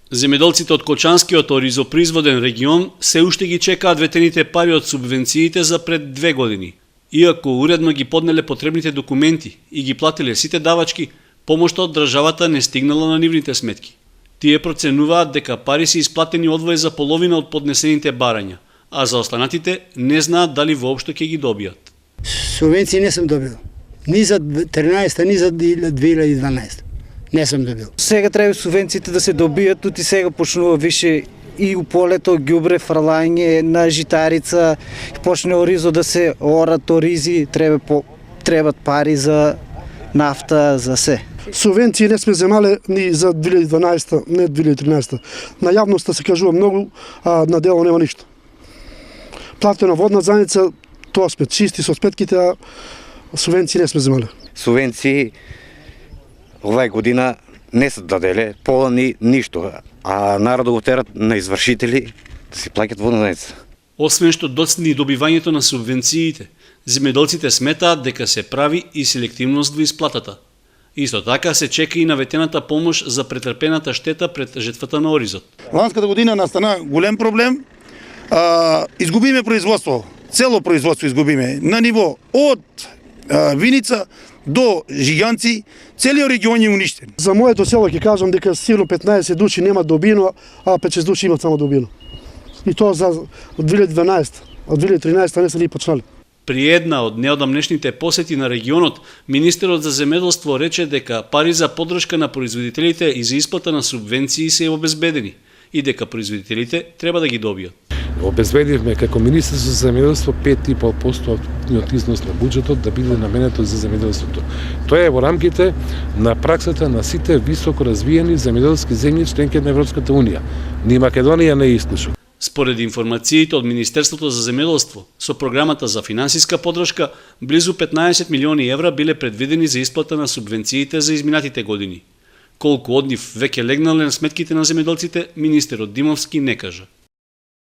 Земјоделците од Кочанскиот оризопроизводен регион се уште ги чекаат ветените пари од субвенциите за пред 2 години. Иако уредно ги поднеле потребните документи и ги платиле сите давачки, помошта од државата не стигнала на нивните сметки. Тие проценуваат дека пари се исплатени одвој за половина од поднесените барања, а за останатите не знаат дали воопшто ќе ги добијат. Субвенции не сум добил. Ни за 13-та, ни за 2012. Не сум добил. Сега треба субвенциите да се добијат, тут и сега почнува више и у полето ѓубре, фрлање на житарица, почне оризо да се орат оризи, требат пари за нафта, за се. Субвенции не сме земале ни за 2012, не 2013. На јавноста се кажува многу, а на дело нема ништо. Платена водна заница, тоа сме чисти со сметките, а субвенции не сме земале. Субвенции оваа година не се даделе, пола ни ништо, а народот го терат на извршители да си плаќат водна заница. Освен што доцни добивањето на субвенциите, земјоделците сметаат дека се прави и селективност во исплатата. Исто така се чека и наветената помош за претрпената штета пред жетвата на оризот. Ланската година настана голем проблем. Изгубиме производство, цело производство изгубиме на ниво од Виница до Жиганци, целиот регион е уништен. За моето село ќе кажам дека сигурно 15 души нема добино, а 5-6 души имат само добино. И тоа за 2012, од 2013 не се ни почнали. При една од неодамнешните посети на регионот, министерот за земјоделство рече дека пари за поддршка на производителите и за исплата на субвенции се обезбедени и дека производителите треба да ги добијат. Обезбедивме како Министерство за земјоделство 5,5% од износ на буџетот да биде наменето за земјоделството. Тоа е во рамките на праксата на сите високо развиени земјоделски земји членки на Европската унија. Ни Македонија не е исклучок. Според информациите од Министерството за земјоделство, со програмата за финансиска поддршка, близу 15 милиони евра биле предвидени за исплата на субвенциите за изминатите години. Колку од нив веќе легнале на сметките на земјоделците, министерот Димовски не кажа.